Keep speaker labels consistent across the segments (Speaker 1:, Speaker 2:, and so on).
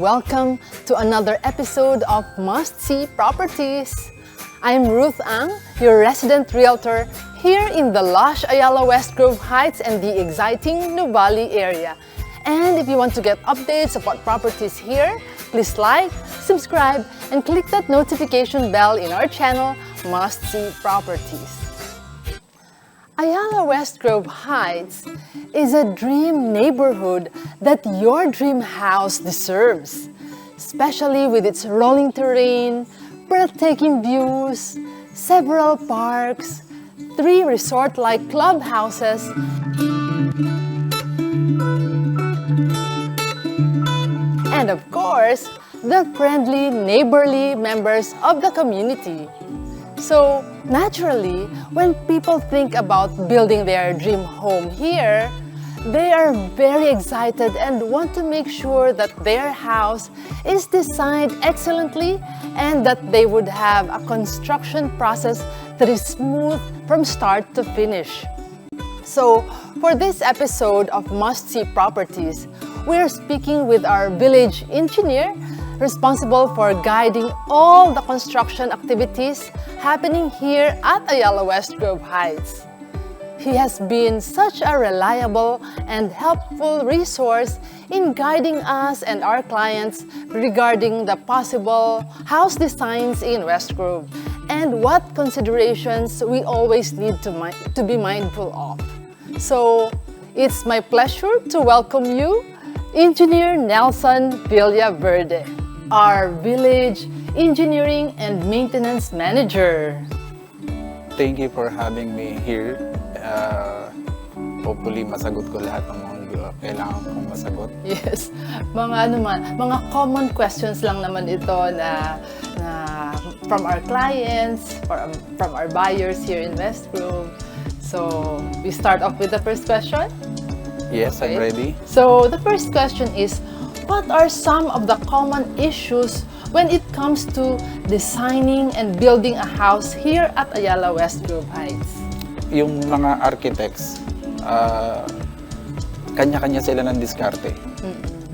Speaker 1: welcome to another episode of Must See Properties. I'm Ruth Ang, your resident realtor here in the lush Ayala Westgrove Heights and the exciting Nuvali area. And if you want to get updates about properties here, please like, subscribe, and click that notification bell in our channel, Must See Properties. Ayala Westgrove Heights is a dream neighborhood that your dream house deserves, especially with its rolling terrain, breathtaking views, several parks, 3 resort-like clubhouses, and of course, the friendly, neighborly members of the community. So, naturally, when people think about building their dream home here, they are very excited and want to make sure that their house is designed excellently and that they would have a construction process that is smooth from start to finish. So, for this episode of Must See Properties, we are speaking with our village engineer responsible for guiding all the construction activities happening here at Ayala Westgrove Heights. He has been such a reliable and helpful resource in guiding us and our clients regarding the possible house designs in Westgrove and what considerations we always need to be mindful of. So, it's my pleasure to welcome you, Engineer Nelson Villaverde, our Village Engineering and Maintenance Manager.
Speaker 2: Thank you for having me here. Hopefully, masagot ko lahat ng mga kailangan kong masagot.
Speaker 1: Yes. Mga common questions lang naman ito na from our clients, from our buyers here in Westgrove. So, we start off with the first question?
Speaker 2: Yes, okay. I'm ready.
Speaker 1: So, the first question is, what are some of the common issues when it comes to designing and building a house here at Ayala Westgrove Heights?
Speaker 2: Yung mga architects, kanya-kanya sila ng diskarte.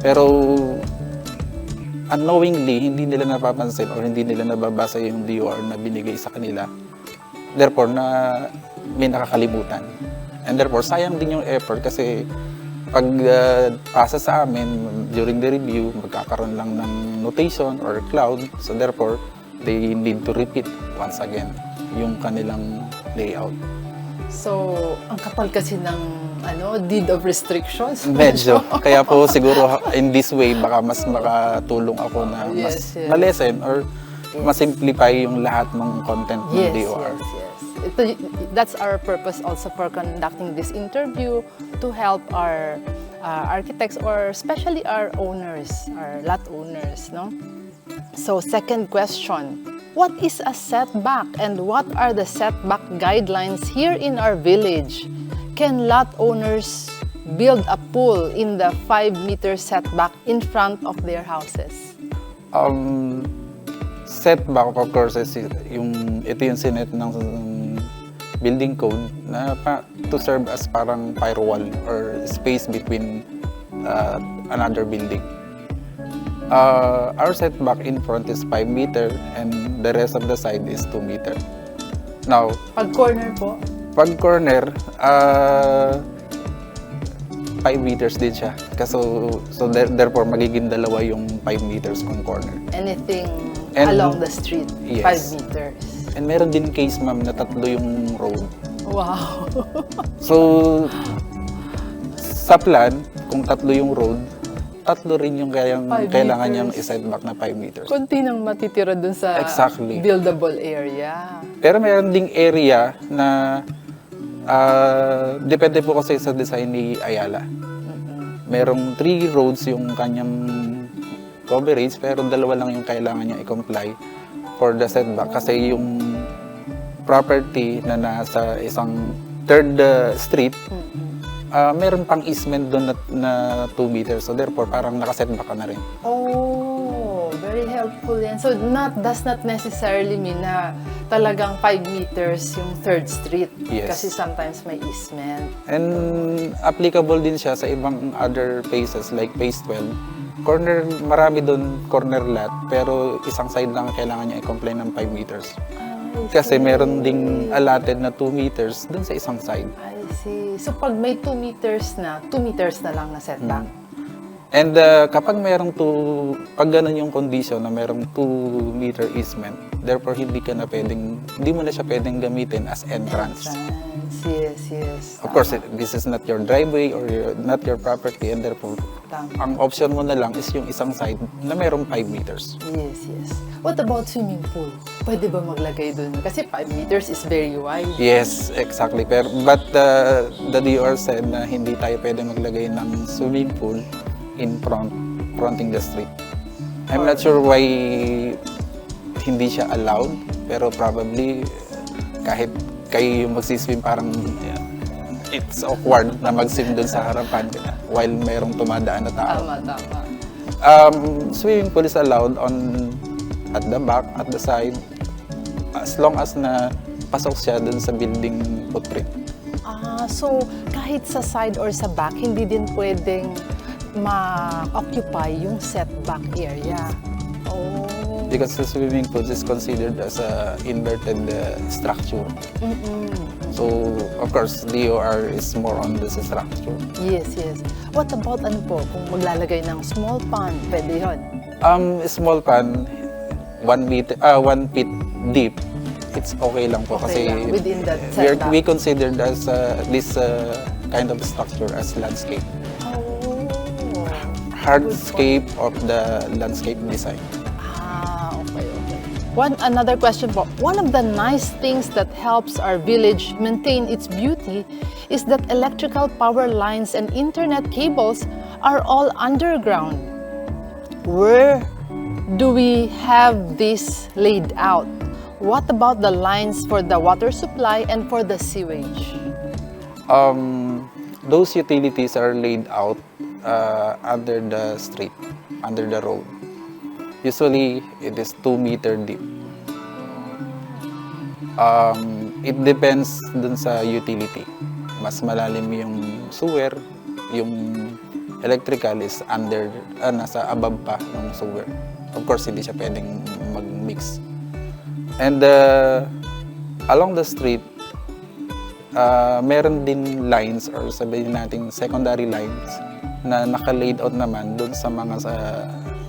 Speaker 2: Pero unknowingly, hindi nila napapansin or hindi nila nababasa yung DOR na binigay sa kanila. Therefore, may nakakalimutan. And therefore, sayang din yung effort kasi pag pasa sa amin during the review, magkakaroon lang ng notation or cloud. So therefore, they need to repeat once again yung kanilang layout.
Speaker 1: So, ang kapal kasi ng deed of restrictions.
Speaker 2: Medyo. Kaya po siguro in this way, baka mas makatulong ako na mas malesen or masimplify yung lahat ng content ng DOR.
Speaker 1: That's our purpose also for conducting this interview, to help our architects or especially our owners, our lot owners, no? So, second question, what is a setback and what are the setback guidelines here in our village? Can lot owners build a pool in the 5-meter setback in front of their houses?
Speaker 2: Setback, of course, is ito yung sinet ng building code na to serve as parang firewall or space between another building. Our setback in front is 5 meter and the rest of the side is 2 meter. Now,
Speaker 1: pag corner po?
Speaker 2: Pag corner, 5 meters din siya. So therefore, magiging dalawa yung 5 meters kung corner.
Speaker 1: Anything along the street, yes. 5 meters.
Speaker 2: And meron din case, ma'am, na 3 yung road.
Speaker 1: Wow!
Speaker 2: So, sa plan, kung 3 yung road, 3 rin yung kailangan niyang i-setback na 5 meters.
Speaker 1: Kunti nang matitira dun sa buildable area.
Speaker 2: Pero meron ding area na depende po kasi sa design ni Ayala. Merong 3 roads yung kanyang coverage, pero 2 lang yung kailangan niya i-comply for the setback kasi yung property na nasa isang 3rd street, meron pang easement doon na 2 meters. So therefore, parang nakasetback ka na rin.
Speaker 1: Oh, very helpful yan. So does not necessarily mean na talagang 5 meters yung 3rd street.
Speaker 2: Yes.
Speaker 1: Kasi sometimes may easement.
Speaker 2: And applicable din siya sa ibang other phases like phase 12 Marami doon corner lot, pero isang side lang kailangan niya i-comply ng 5 meters. Kasi meron ding allotted na 2 meters doon sa isang side.
Speaker 1: I see. So pag may 2 meters na, 2 meters na lang na setback.
Speaker 2: And kapag pag ganun yung condition na merong 2 meter easement, therefore hindi mo na siya pwedeng gamitin as entrance.
Speaker 1: Yes.
Speaker 2: Of course, this is not your driveway or not your property, and therefore, ang option mo na lang is yung isang side na merong 5 meters.
Speaker 1: Yes. What about swimming pool? Pwede ba maglagay dun? Kasi 5 meters is very wide.
Speaker 2: Yes, exactly. But the DOR said na hindi tayo pwede maglagay ng swimming pool in fronting the street. I'm not sure why hindi siya allowed, pero probably kahit kayo yung magsiswim, parang it's awkward na mag-swim dun sa harapan while mayroong tumadaan na tao.
Speaker 1: Tama.
Speaker 2: Swimming pool is allowed at the back, at the side, as long as na pasok siya dun sa building footprint.
Speaker 1: So kahit sa side or sa back, hindi din pwedeng ma-occupy yung setback area.
Speaker 2: Because the swimming pool is considered as a inverted structure. So, of course, DOR is more on this structure.
Speaker 1: Yes. What about kung maglalagay ng small pond, pwede yun?
Speaker 2: Small pond, 1 feet deep, it's okay lang po kasi
Speaker 1: lang, within that setback.
Speaker 2: we consider this kind of structure as landscape. Hardscape of the landscape design.
Speaker 1: Okay. Another question po. One of the nice things that helps our village maintain its beauty is that electrical power lines and internet cables are all underground. Where do we have this laid out? What about the lines for the water supply and for the sewage?
Speaker 2: Those utilities are laid out under the street, under the road. Usually, it is 2 meter deep. It depends dun sa utility. Mas malalim yung sewer, yung electrical is nasa above pa ng sewer. Of course, hindi siya pwedeng mag-mix. And along the street, meron din lines or sabihin natin secondary lines na naka-laid out naman dun sa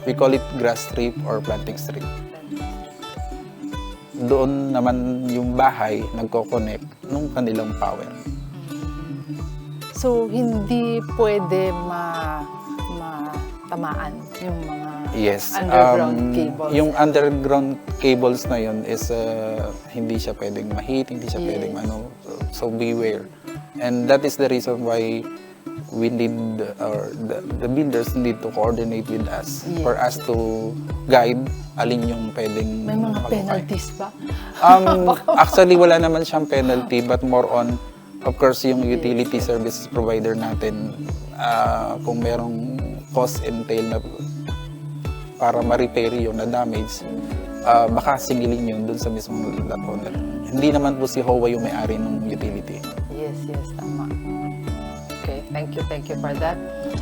Speaker 2: we call it grass strip or planting strip. Doon naman yung bahay nagko-connect nung kanilang power.
Speaker 1: So, hindi pwede matamaan yung mga underground cables?
Speaker 2: Yung underground cables na yun is hindi siya pwedeng ma-heat, hindi siya pwedeng so beware. And that is the reason why we need, or the builders need to coordinate with us for us to guide alin yung pwedeng
Speaker 1: may mga penalties ba?
Speaker 2: Actually, wala naman siyang penalty, but more on, of course, yung utility service provider natin, kung merong cost entail na para ma-repair yung na-damage, baka singilin yun dun sa mismong lot owner. Hindi naman po si HOA yung may-ari ng utility.
Speaker 1: Yes, tama. Okay, thank you for that.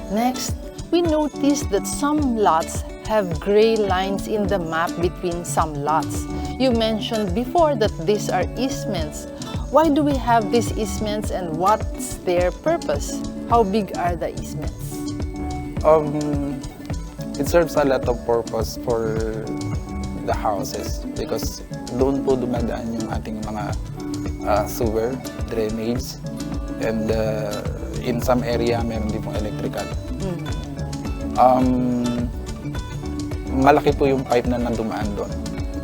Speaker 1: Next, we noticed that some lots have gray lines in the map between some lots. You mentioned before that these are easements. Why do we have these easements and what's their purpose? How big are the easements?
Speaker 2: It serves a lot of purpose for the houses because doon po dumadaan yung ating mga sewer, drainage, and in some area meron din pong electrical. Malaki po yung pipe na nandumaan doon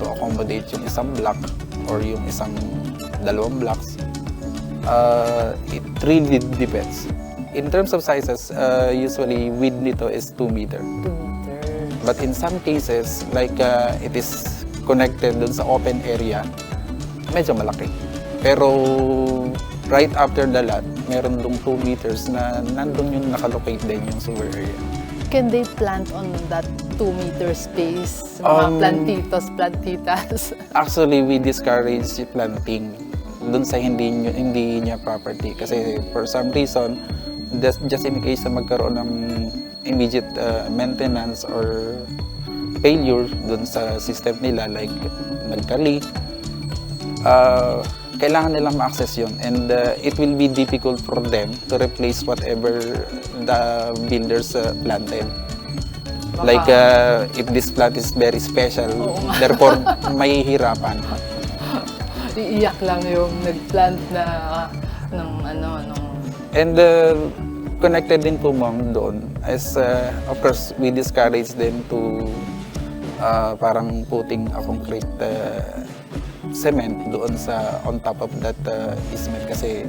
Speaker 2: to accommodate yung isang block or yung isang dalawang blocks. It really depends. In terms of sizes, usually width nito is 2 meter.
Speaker 1: 2 meters.
Speaker 2: But in some cases, like it is connected dun sa open area, medyo malaki. Pero right after the lot, meron dong 2 meters na nandun yung nakalocate din yung sewer area.
Speaker 1: Can they plant on that 2 meter space? Mga plantitos, plantitas? Actually,
Speaker 2: we discourage planting dun sa hindi niya property. Kasi for some reason, just in case na magkaroon ng immediate maintenance or failure dun sa system nila, like nagkali, kailangan nilang ma-access yun, and it will be difficult for them to replace whatever the builders planted. Like if this plant is very special, therefore may hirapan.
Speaker 1: Iiyak lang yung nag-plant na nung
Speaker 2: And connected din po, ma'am, doon as of course we discourage them to parang putting a concrete cement doon sa on top of that easement, kasi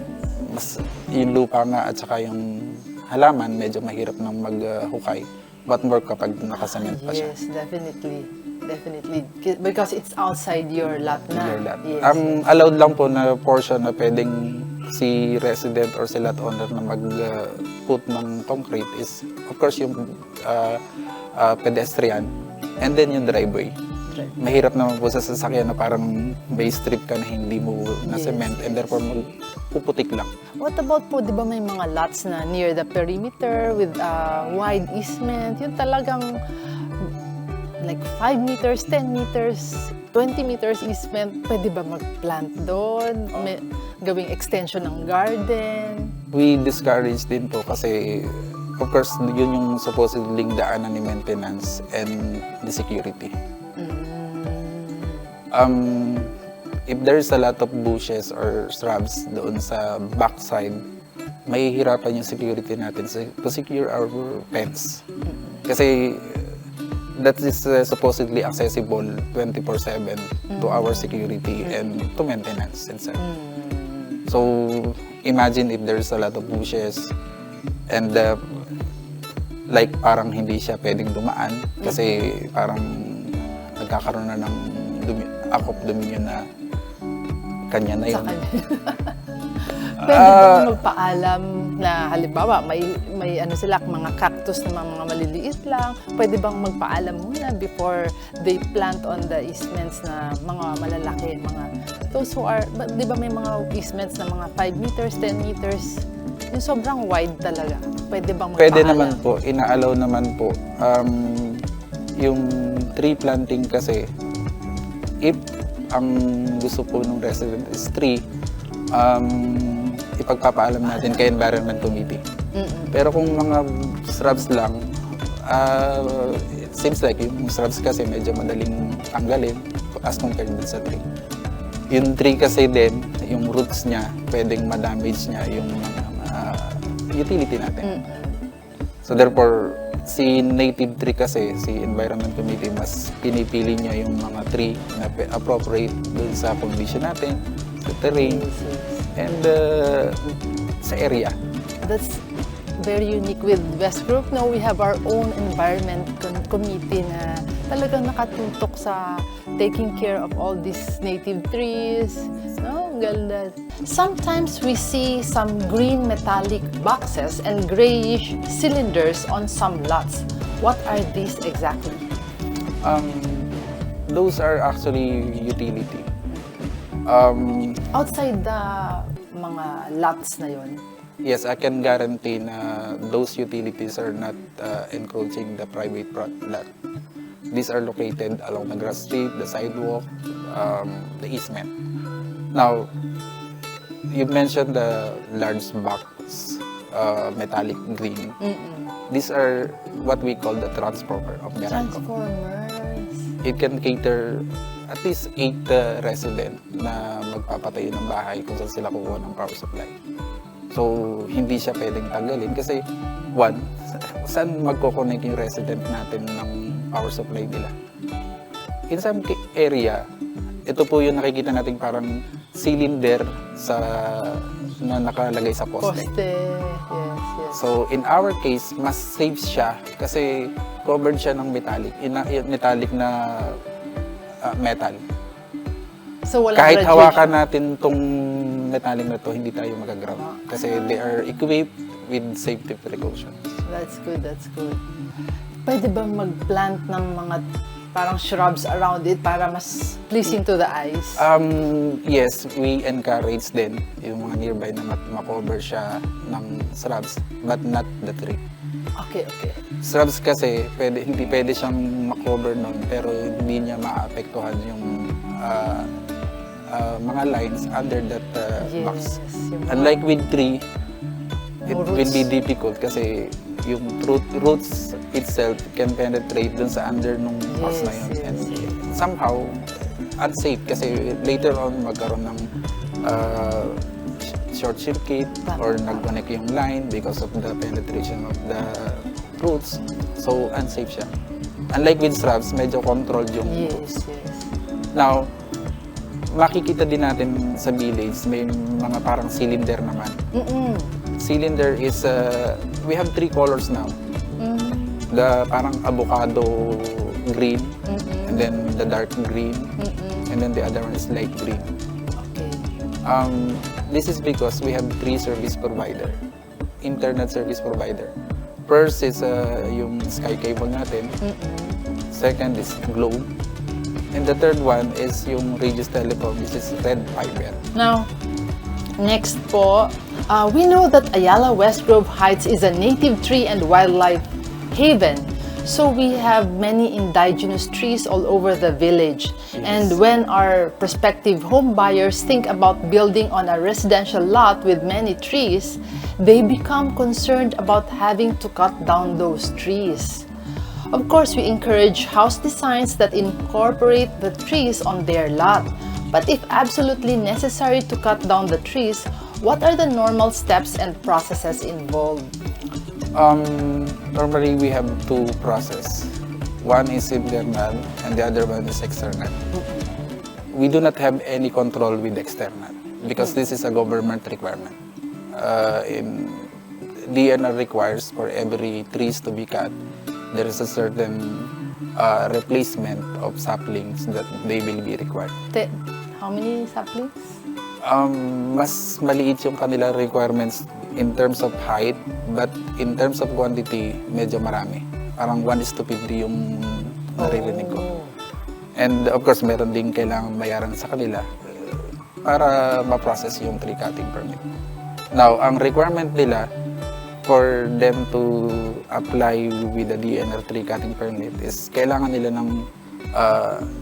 Speaker 2: mas yung lupa nga at saka yung halaman medyo mahirap nang maghukay, but more kapag nakasement pa siya.
Speaker 1: Yes, definitely. Because it's outside your lot na.
Speaker 2: Your lot.
Speaker 1: Yes.
Speaker 2: Allowed lang po na portion na pwedeng si resident or si lot owner na mag-put ng concrete is of course yung pedestrian and then yung driveway. Mahirap naman po sa sasakyan na parang base strip ka na hindi mo na cement, and therefore magpuputik lang.
Speaker 1: What about po, di ba may mga lots na near the perimeter with wide easement, yung talagang like 5 meters, 10 meters, 20 meters easement, pwede ba mag-plant doon? May gawing extension ng garden?
Speaker 2: We discourage din po kasi of course yun yung supposedly daanan ni maintenance and the security. If there's a lot of bushes or shrubs doon sa backside, mahihirapan yung security natin to secure our fence. Kasi that is supposedly accessible 24/7 to our security and to maintenance itself. So imagine if there's a lot of bushes and like parang hindi siya pwedeng dumaan kasi parang nagkakaroon na ng act of dominion na kanya na yun.
Speaker 1: Pwede ba magpaalam na halimbawa may ano sila, mga cactus na mga maliliit lang, pwede bang magpaalam muna before they plant on the easements na mga malalaki, mga those who are, di ba may mga easements na mga 5 meters, 10 meters, yung sobrang wide talaga, pwede bang magpaalam?
Speaker 2: Pwede naman po, ina-allow naman po. Yung tree planting kasi, if ang gusto po ng resident is tree, ipagpapaalam natin kay Environment Committee. Pero kung mga shrubs lang, it seems like yung shrubs kasi medyo madaling tanggalin as compared din sa tree. Yung tree kasi din, yung roots niya, pwedeng ma-damage niya yung utility natin. So therefore, si native tree kasi, si Environment Committee, mas pinipili niya yung mga tree na appropriate dun sa condition natin, sa terrain, and sa area.
Speaker 1: That's very unique with Westgrove. Now we have our own environment committee na talagang nakatutok sa taking care of all these native trees. No, ganda. Sometimes we see some green metallic boxes and grayish cylinders on some lots. What are these exactly?
Speaker 2: Those are actually utility.
Speaker 1: Outside the mga lots na yon.
Speaker 2: Yes, I can guarantee na those utilities are not encroaching the private lot. These are located along the grass strip, the sidewalk, the easement. Now, you mentioned the large box, metallic green. These are what we call the transformer of Meralco.
Speaker 1: Transformers.
Speaker 2: It can cater at least 8 resident na magpapatayo ng bahay kung saan sila kukuha ng power supply. So, hindi siya pwedeng tanggalin kasi, one, saan magkoconnect yung resident natin ng power supply nila? In some area, ito po yung nakikita natin parang cylinder na nakalagay sa poste.
Speaker 1: Yes.
Speaker 2: So, in our case, mas safe siya kasi covered siya ng metallic na metal.
Speaker 1: So,
Speaker 2: Kahit hawakan natin tong metallic na to, hindi tayo magaground. Kasi they are equipped with safety precautions.
Speaker 1: That's good. Pwede ba mag-plant ng mga parang shrubs around it para mas pleasing to the eyes?
Speaker 2: Yes, we encourage din yung mga nearby na makover siya ng shrubs, but not the tree.
Speaker 1: Okay, okay.
Speaker 2: Shrubs kasi, hindi pwede siyang makover nun, pero hindi niya maapektuhan yung mga lines under that box. Unlike with tree, it will be difficult kasi yung roots itself can penetrate dun sa under nung box na yun. And somehow, unsafe kasi later on magkaroon ng short circuit or nag-connect yung line because of the penetration of the roots. So, unsafe siya. Unlike with shrubs, medyo controlled yung roots. Now, makikita din natin sa village, may mga parang cylinder naman. Cylinder is, we have 3 colors now. The parang avocado green, and then the dark green, and then the other one is light green. This is because we have 3 service provider, internet service provider. First is yung sky cable natin. Second is globe. And the third one is yung Regis Telecom, this is red fiber.
Speaker 1: Now, next po, we know that Ayala Westgrove Heights is a native tree and wildlife haven. So we have many indigenous trees all over the village. And when our prospective home buyers think about building on a residential lot with many trees, they become concerned about having to cut down those trees. Of course, we encourage house designs that incorporate the trees on their lot. But if absolutely necessary to cut down the trees, what are the normal steps and processes involved?
Speaker 2: Normally, we have 2 processes. One is internal and the other one is external. We do not have any control with external because this is a government requirement. DNR requires for every trees to be cut, there is a certain replacement of saplings that they will be required.
Speaker 1: How many saplings?
Speaker 2: Mas maliit yung kanila requirements in terms of height, but in terms of quantity, medyo marami. Parang 1:50 yung naririnig ko. And of course, meron din kailangan bayaran sa kanila para ma-process yung tree cutting permit. Now, ang requirement nila for them to apply with the DNR tree cutting permit is kailangan nila ng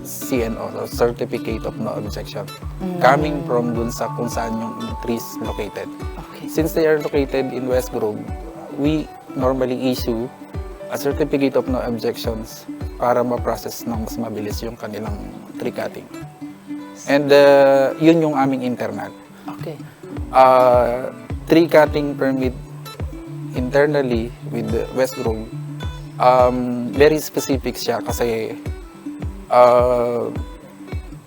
Speaker 2: CNO, or Certificate of No Objection, coming from dun sa kung saan yung trees located. Since they are located in Westgrove, we normally issue a Certificate of No Objections para ma-process ng mas mabilis yung kanilang tree cutting. And yun yung aming internal. Tree cutting permit internally with Westgrove, very specific siya kasi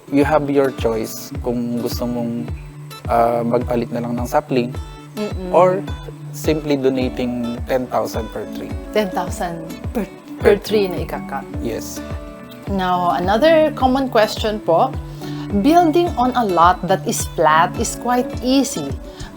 Speaker 2: you have your choice kung gusto mong magpalit na lang ng sapling or simply donating 10,000 per tree.
Speaker 1: 10,000 per tree na ikakat?
Speaker 2: Yes.
Speaker 1: Now, another common question po, building on a lot that is flat is quite easy.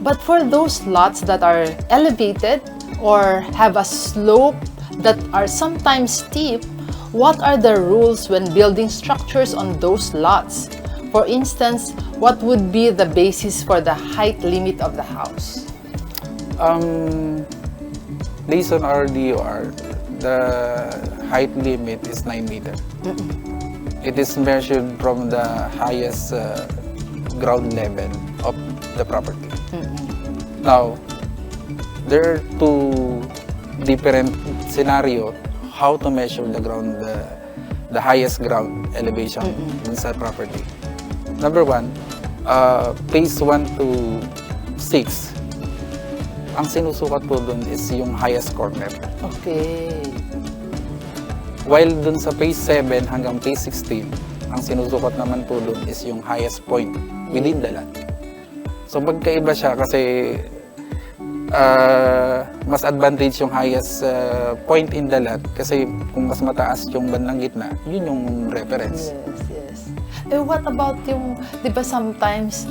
Speaker 1: But for those lots that are elevated or have a slope that are sometimes steep, what are the rules when building structures on those lots? For instance, what would be the basis for the height limit of the house?
Speaker 2: Based on our DOR, the height limit is 9 meters. It is measured from the highest ground level of the property. Now, there are 2 different scenarios how to measure the ground, the highest ground elevation in sa property. Number 1, phase 1 to 6. Ang sinusukat po dun is yung highest corner. While dun sa phase 7 hanggang phase 16, ang sinusukat naman po dun is yung highest point within the lot. So magkaiba siya kasi mas advantage yung highest point in the lot kasi kung mas mataas yung bandang gitna, yun yung reference.
Speaker 1: Yes. What about yung, di ba sometimes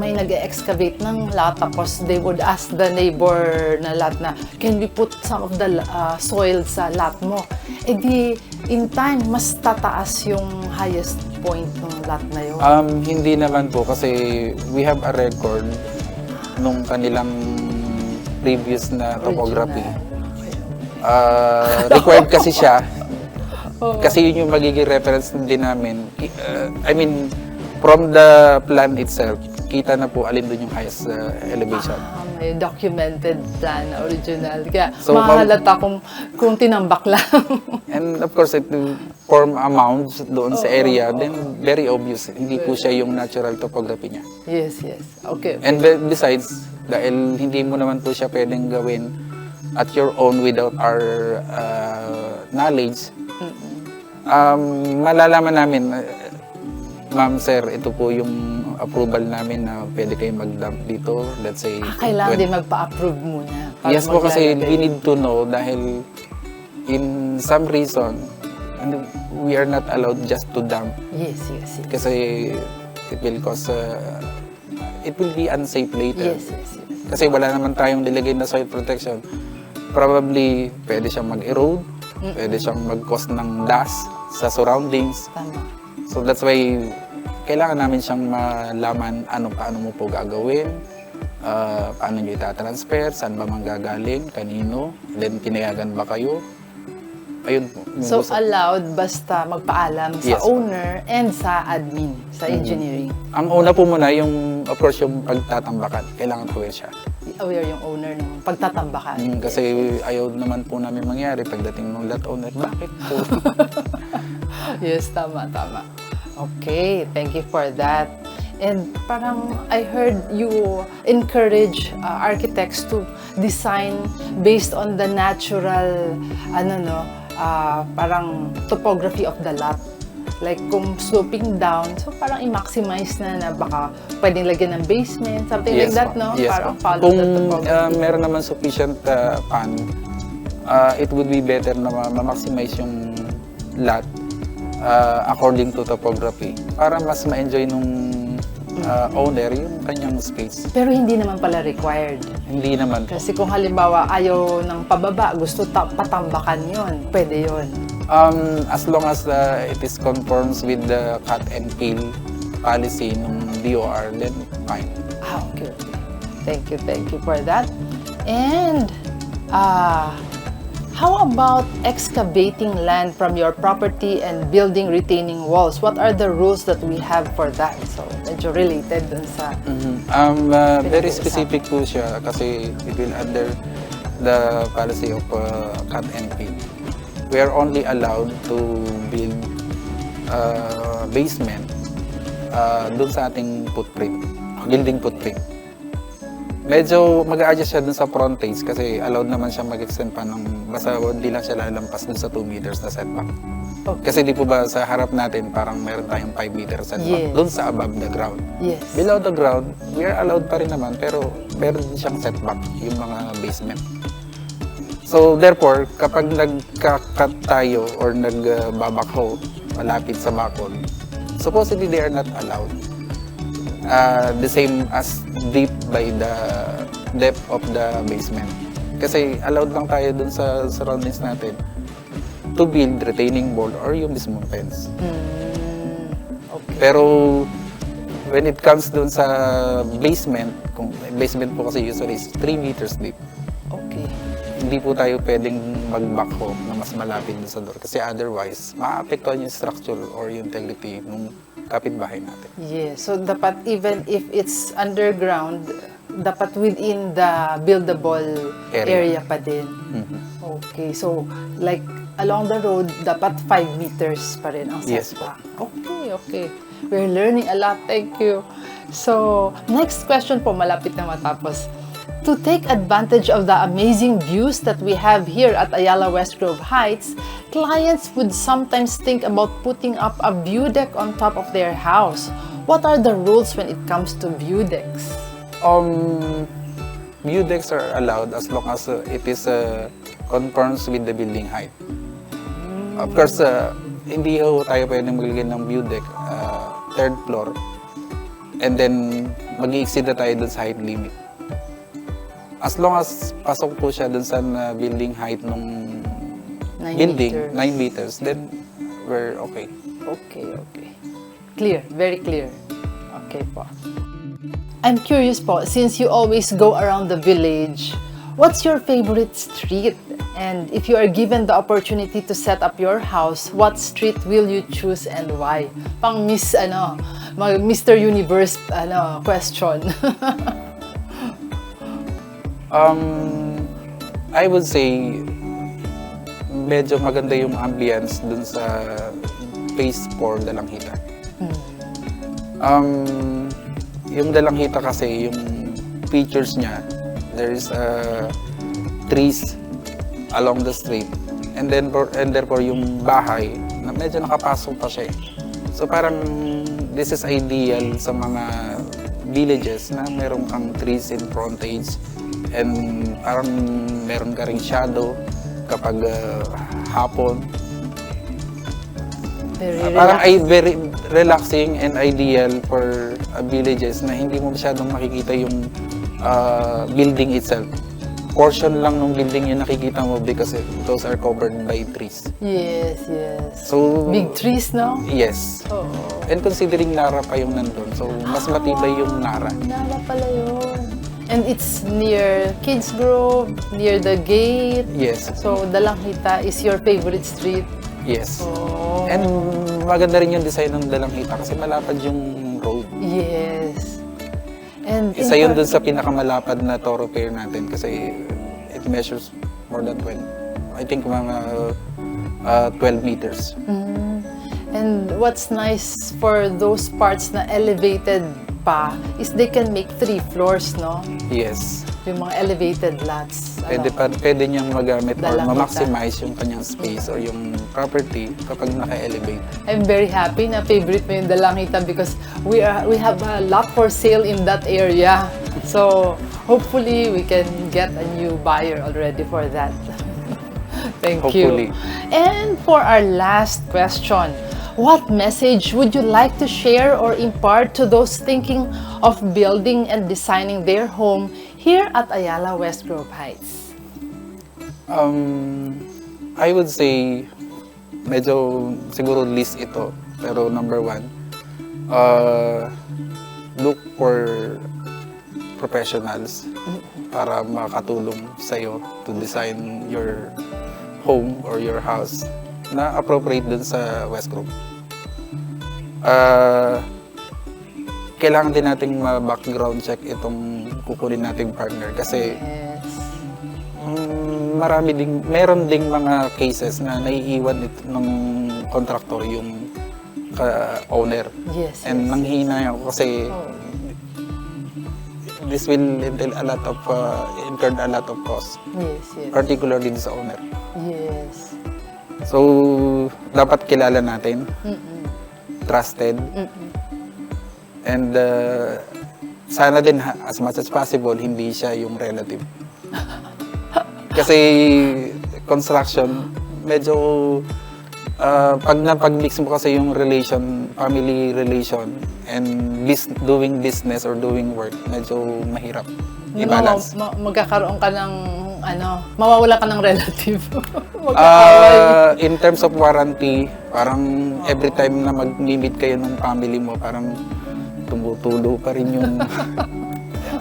Speaker 1: may nag-excavate ng lot tapos they would ask the neighbor na lot na, can we put some of the soil sa lot mo? Di, in time, mas tataas yung highest point ng lot na yun?
Speaker 2: Hindi naman po kasi we have a record nung kanilang previous na topography. Required kasi siya. Kasi yun yung magiging reference din namin. I mean, from the plan itself, kita na po alin doon yung highest elevation.
Speaker 1: May documented plan na original. Kaya
Speaker 2: So,
Speaker 1: mahalata kung tinambak lang.
Speaker 2: And of course, it will form a mound doon sa area, then very obvious. Hindi po siya yung natural topography niya.
Speaker 1: Yes. Okay.
Speaker 2: And besides, dahil hindi mo naman po siya pwedeng gawin at your own without our knowledge, malalaman namin, ma'am, sir, ito po yung approval namin na pwede kayong mag-dump dito. Let's say...
Speaker 1: Kailangan din magpa-approve muna.
Speaker 2: Yes po, kasi we need to know dahil in some reason, we are not allowed just to dump.
Speaker 1: Yes.
Speaker 2: Kasi it will cause... it will be unsafe later.
Speaker 1: Yes.
Speaker 2: Kasi wala naman tayong nilagay na soil protection. Probably, pwede siyang mag-erode, pwede siyang mag-cause ng dust sa surroundings.
Speaker 1: Tama.
Speaker 2: So that's why kailangan namin siyang malaman paano mo po gagawin, paano nyo itatransfer, saan ba manggagaling, kanino, then pinayagan ba kayo. Ayun po.
Speaker 1: So allowed basta magpaalam sa
Speaker 2: Yes.
Speaker 1: owner and sa admin, sa engineering.
Speaker 2: Ang una po muna, of course, yung pagtatambakan. Kailangan aware siya.
Speaker 1: Aware yung owner ng pagtatambakan.
Speaker 2: Kasi ayaw naman po namin mangyari pagdating ng lot owner. Bakit po?
Speaker 1: Yes, tama. Okay, thank you for that. And parang I heard you encourage architects to design based on the natural, parang topography of the lot. Like kung sloping down, so parang i-maximize na baka pwedeng lagyan ng basement, something like that, no?
Speaker 2: Yes,
Speaker 1: Parang follow
Speaker 2: kung
Speaker 1: the topography.
Speaker 2: meron naman sufficient pan, it would be better na ma-maximize yung lot according to topography para mas ma-enjoy nung owner yung kanyang space.
Speaker 1: Pero hindi naman pala required.
Speaker 2: Hindi naman po.
Speaker 1: Kasi kung halimbawa ayaw ng pababa, gusto patambakan yon, pwede yon.
Speaker 2: As long as it is conforms with the cut and fill policy ng DOR, then fine.
Speaker 1: Okay. Thank you for that. And how about excavating land from your property and building retaining walls? What are the rules that we have for that? So, medyo related dun sa...
Speaker 2: Very specific po siya kasi it will under the policy of cut and fill. We are only allowed to build basement dun sa ating footprint, building footprint. Medyo mag-a-adjust siya dun sa frontage kasi allowed naman siya mag-extend pa ng basta hindi lang siya lalampas dun sa 2 meters na setback.
Speaker 1: Okay.
Speaker 2: Kasi di po ba sa harap natin parang meron tayong 5 meters setback dun sa above the ground.
Speaker 1: Yes.
Speaker 2: Below the ground, we are allowed pa rin naman pero meron din siyang setback yung mga basement. So therefore, kapag nagka-cut tayo or nag-backhoe malapit sa bakod, supposedly they are not allowed. The same as deep by the depth of the basement. Kasi allowed lang tayo dun sa surroundings natin to build retaining wall or yung mismong fence.
Speaker 1: Okay.
Speaker 2: Pero when it comes dun sa basement, kung basement po kasi usually is 3 meters deep,
Speaker 1: Okay.
Speaker 2: hindi po tayo pwedeng mag-backhoe na mas malapit dun sa door. Kasi otherwise, maapektuhan yung structure or yung integrity ng kapitbahay natin.
Speaker 1: Yes. So, dapat even if it's underground, dapat within the buildable area pa din. Okay. So, like, along the road, dapat 5 meters pa rin ang
Speaker 2: Yes
Speaker 1: setback. Okay. We're learning a lot. Thank you. So, next question po, malapit na matapos. To take advantage of the amazing views that we have here at Ayala Westgrove Heights, clients would sometimes think about putting up a view deck on top of their house. What are the rules when it comes to view decks?
Speaker 2: View decks are allowed as long as it is conforms with the building height. Of course, hindi ho tayo pwedeng maglagay ng view deck, third floor, and then mag-i-exceed na tayo dun sa height limit. As long as pasok po siya dun sa building height ng building, 9 meters, then we're okay.
Speaker 1: Okay. Clear, very clear. Okay po. I'm curious po, since you always go around the village, What's your favorite street? And if you are given the opportunity to set up your house, what street will you choose and why? Pang Mr. Universe question.
Speaker 2: I would say medyo maganda yung ambience dun sa phase 4 Dalanghita. Yung Dalanghita kasi, yung features niya, there's trees along the street, and therefore yung bahay na medyo nakapasok pa siya. So parang this is ideal sa mga villages na meron kang trees in frontage, and parang meron ka ring shadow kapag hapon. Parang ay very relaxing and ideal for villages na hindi mo masyadong makikita yung building itself. Portion lang ng building yung nakikita mo because those are covered by trees.
Speaker 1: Yes, yes.
Speaker 2: So,
Speaker 1: big trees, no?
Speaker 2: Yes.
Speaker 1: Oh.
Speaker 2: And considering Nara pa yung nandun, so mas matibay yung Nara.
Speaker 1: Nara pala yun. And it's near Kids Grove, near the gate.
Speaker 2: Yes.
Speaker 1: So, Dalanghita is your favorite street?
Speaker 2: Yes.
Speaker 1: Oh.
Speaker 2: And maganda rin yung design ng Dalanghita kasi malapad yung road.
Speaker 1: Yes. And
Speaker 2: isa yun dun sa pinakamalapad na thoroughfare natin kasi it measures more than 20. I think mga 12 meters.
Speaker 1: And what's nice for those parts na elevated pa is they can make 3 floors, no?
Speaker 2: Yes.
Speaker 1: Yung mga elevated lots.
Speaker 2: Pwede niyang magamit or
Speaker 1: Dalanghita.
Speaker 2: ma-maximize yung kanyang space or yung property kapag naka-elevate.
Speaker 1: I'm very happy na favorite mo yung Dalanghita because we have a lot for sale in that area. So hopefully we can get a new buyer already for that. Thank
Speaker 2: Hopefully.
Speaker 1: you. And for our last question, what message would you like to share or impart to those thinking of building and designing their home here at Ayala Westgrove Heights?
Speaker 2: I would say, medyo siguro list ito. Pero number 1, look for professionals para makatulong sa'yo to design your home or your house na appropriate dun sa Westgrove. Kailangan din nating ma-background check itong kukunin nating partner kasi meron ding mga cases na naiiwan ng contractor yung owner.
Speaker 1: Yes.
Speaker 2: And nanghihina ako kasi this will entail incurred a lot of cost.
Speaker 1: Yes, yes.
Speaker 2: Particularly sa owner.
Speaker 1: Yes.
Speaker 2: So, dapat kilala natin. Trusted. And sana din, as much as possible, hindi siya yung relative. Kasi construction, medyo pag-mix mo kasi yung family relation, and doing business or doing work, medyo mahirap i-balance.
Speaker 1: Magkakaroon ka ng, mawawala ka ng relative.
Speaker 2: In terms of warranty, parang every time na mag-meet kayo ng family mo, parang tumutulo pa rin yung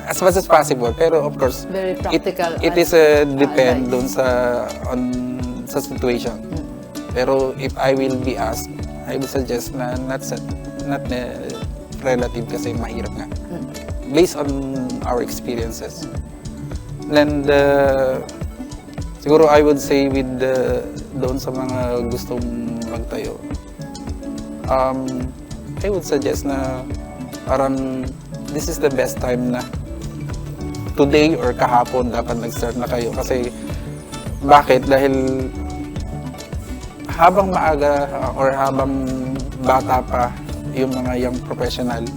Speaker 2: as much as possible. Pero of course,
Speaker 1: very practical.
Speaker 2: It is depend dun sa situation. Pero if I will be asked, I would suggest na not relative kasi mahirap nga. Based on our experiences. And siguro I would say with doon sa mga gustong magtayo, I would suggest na parang this is the best time na today or kahapon dapat nag-start na kayo. Kasi bakit? Dahil habang maaga or habang bata pa yung mga young professional,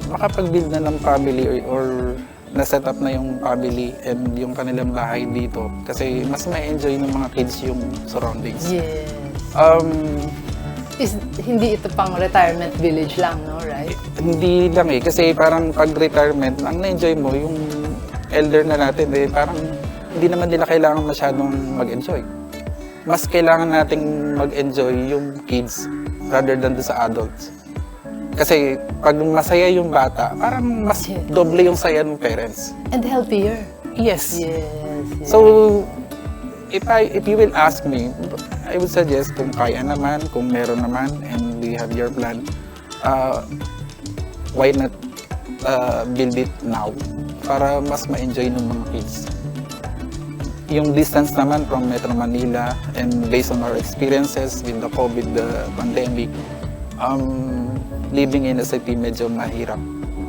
Speaker 2: makapag-build na ng family or na-set up na yung family and yung kanilang bahay dito. Kasi mas ma-enjoy ng mga kids yung surroundings.
Speaker 1: Yes. Hindi ito pang retirement village lang, no? Right?
Speaker 2: Hindi lang kasi parang pag-retirement, ang na-enjoy mo, yung elder na natin, parang hindi naman nila kailangan masyadong mag-enjoy. Mas kailangan nating mag-enjoy yung kids rather than sa adults. Kasi pag masaya yung bata, parang mas doble yung saya ng parents.
Speaker 1: And healthier.
Speaker 2: Yes.
Speaker 1: Yes.
Speaker 2: So, if you will ask me, I would suggest kung kaya naman, kung meron naman, and we have your plan, why not build it now para mas ma-enjoy ng mga kids. Yung distance naman from Metro Manila and based on our experiences with the COVID pandemic, living in a city medyo mahirap.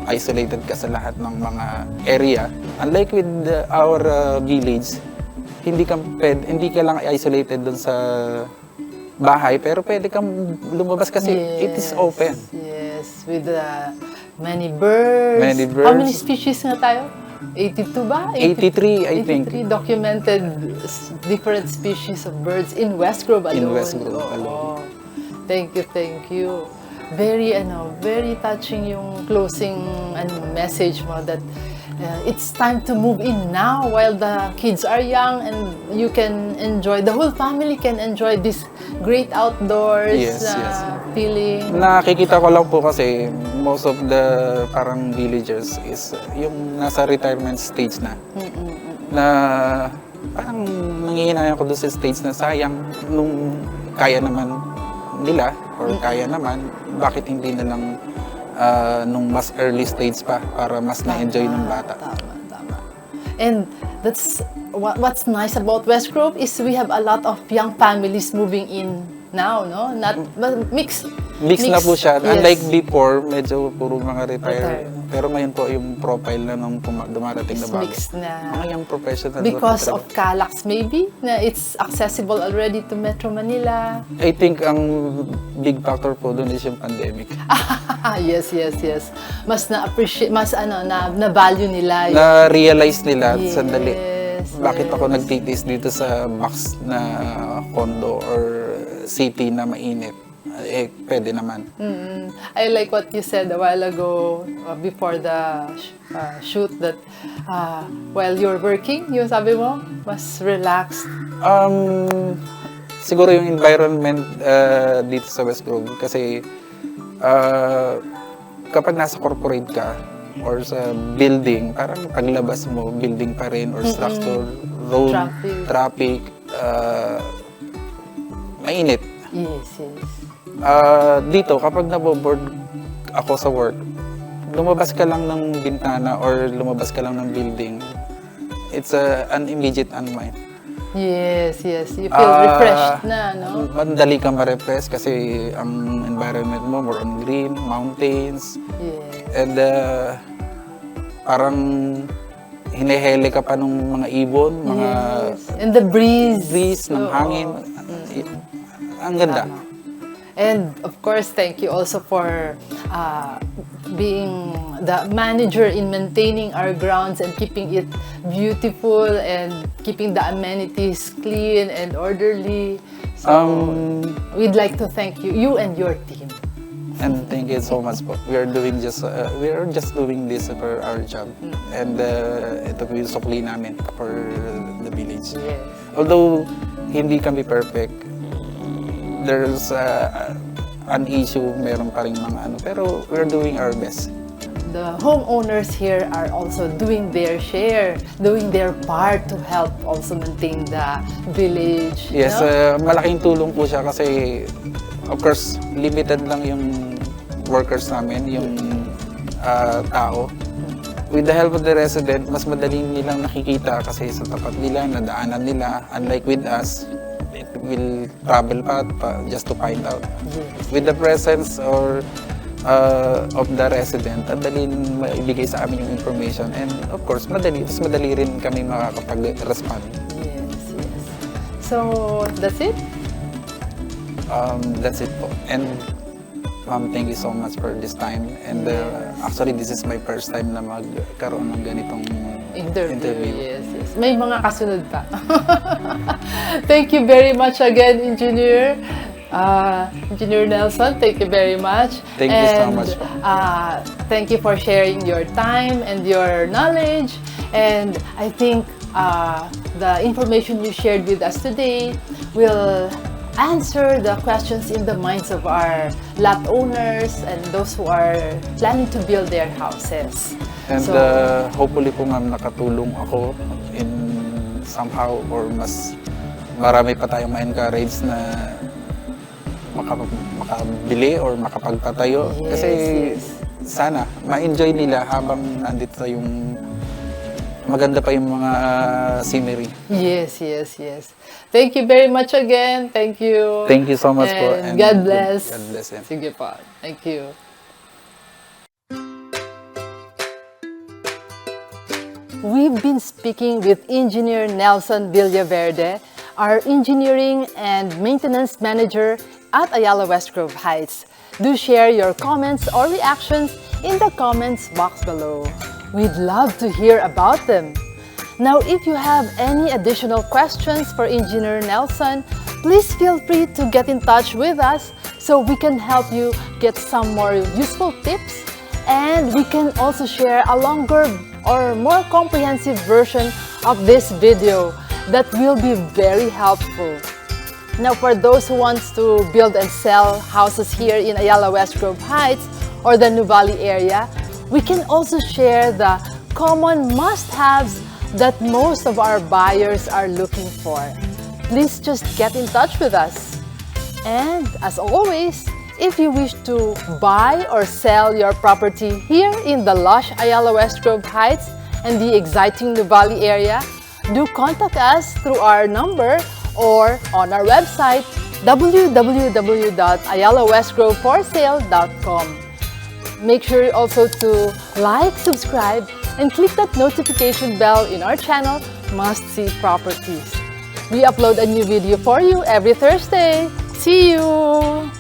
Speaker 2: Isolated ka sa lahat ng mga area. Unlike with our village, hindi ka lang isolated dun sa bahay, pero pwede kang lumabas kasi it is open.
Speaker 1: Yes, with many birds. How many species nga tayo? 82 ba?
Speaker 2: 83, I think.
Speaker 1: 83 documented different species of birds in Westgrove alone.
Speaker 2: In Westgrove alone.
Speaker 1: Thank you. Very touching yung closing message mo that it's time to move in now while the kids are young and you can enjoy, the whole family can enjoy this great outdoors feeling.
Speaker 2: Nakikita ko lang po kasi most of the parang villagers is yung nasa retirement stage na. Na parang nangihinayang ko doon sa stage na sayang nung kaya naman nila or kaya naman, bakit hindi na lang nung mas early stage pa para mas na-enjoy ng bata.
Speaker 1: Tama. And that's what's nice about Westgrove is we have a lot of young families moving in now, no? Not mixed
Speaker 2: Na po siya.
Speaker 1: Yes.
Speaker 2: Unlike before, medyo puro mga retired. Pero ngayon po yung profile na nung dumarating na bago.
Speaker 1: Mixed na.
Speaker 2: Mga young professionals.
Speaker 1: Because of Calax maybe, na it's accessible already to Metro Manila.
Speaker 2: I think ang big factor po doon is yung pandemic.
Speaker 1: Yes. Mas na-appreciate, mas na-value nila.
Speaker 2: Na-realize nila,
Speaker 1: Yes,
Speaker 2: sandali. Bakit
Speaker 1: yes.
Speaker 2: ako nagtitis dito sa box na condo or city na mainit? Pwede naman.
Speaker 1: I like what you said a while ago before the shoot that while you're working, yung sabi mo, mas relaxed.
Speaker 2: Siguro yung environment dito sa Westgrove kasi kapag nasa corporate ka or sa building, parang paglabas mo, building pa rin or structure, road, traffic, mainit.
Speaker 1: Yes.
Speaker 2: Dito, kapag naboboard ako sa work, lumabas ka lang ng bintana or lumabas ka lang ng building, it's an immediate unwind.
Speaker 1: Yes. You feel refreshed na, no?
Speaker 2: Madali kang ma-refresh kasi ang environment mo more on green, mountains,
Speaker 1: Yes.
Speaker 2: and parang hinehele ka pa ng mga ibon, mga
Speaker 1: And the breeze.
Speaker 2: ng hangin. Ang ganda.
Speaker 1: And of course, thank you also for being the manager in maintaining our grounds and keeping it beautiful and keeping the amenities clean and orderly. So we'd like to thank you and your team.
Speaker 2: And thank you so much po. We are just doing this for our job. And ito po yung sukli namin for the village.
Speaker 1: Yes.
Speaker 2: Although hindi kami perfect, there's an issue, meron pa rin mga pero we're doing our best.
Speaker 1: The homeowners here are also doing their share, doing their part to help also maintain the village.
Speaker 2: Yes,
Speaker 1: no?
Speaker 2: malaking tulong po siya kasi of course, limited lang yung workers namin, yung tao. With the help of the resident, mas madaling nilang nakikita kasi sa tapat nila, nadaanan nila. Unlike with us, it will travel pa just to find out.
Speaker 1: Yes.
Speaker 2: With the presence or of the resident, ang dali maibigay sa amin yung information. And of course, mas madali rin kami makakapag-respond.
Speaker 1: Yes. So, that's it?
Speaker 2: That's it po. And ma'am, thank you so much for this time. And actually, this is my first time na magkaroon ng ganitong interview.
Speaker 1: Yes. May mga kasunod pa. Thank you very much again, Engineer. Engineer Nelson, thank you very much.
Speaker 2: Thank you so much.
Speaker 1: Thank you for sharing your time and your knowledge. And I think the information you shared with us today will answer the questions in the minds of our lot owners and those who are planning to build their houses.
Speaker 2: And
Speaker 1: So,
Speaker 2: hopefully po ma'am nakatulong ako in somehow or mas marami pa tayong ma-encourage na makabili or makapagpatayo.
Speaker 1: Yes,
Speaker 2: Kasi
Speaker 1: yes.
Speaker 2: sana ma-enjoy nila habang nandito yung maganda pa yung mga scenery.
Speaker 1: yes, yes, yes. Thank you very much again. Thank you.
Speaker 2: Thank you so much po.
Speaker 1: And God bless.
Speaker 2: God bless. Yeah.
Speaker 1: Sige po. Thank you. We've been speaking with Engineer Nelson Villaverde, our Engineering and Maintenance Manager at Ayala Westgrove Heights. Do share your comments or reactions in the comments box below. We'd love to hear about them. Now, if you have any additional questions for Engineer Nelson, please feel free to get in touch with us so we can help you get some more useful tips, and we can also share a longer or more comprehensive version of this video that will be very helpful. Now, for those who want to build and sell houses here in Ayala Westgrove Heights or the Nuvali area, we can also share the common must-haves that most of our buyers are looking for. Please just get in touch with us. And as always, if you wish to buy or sell your property here in the lush Ayala Westgrove Heights and the exciting Nuvali area, do contact us through our number or on our website www.ayalawestgroveforsale.com. Make sure also to like, subscribe, and click that notification bell in our channel, Must See Properties. We upload a new video for you every Thursday. See you!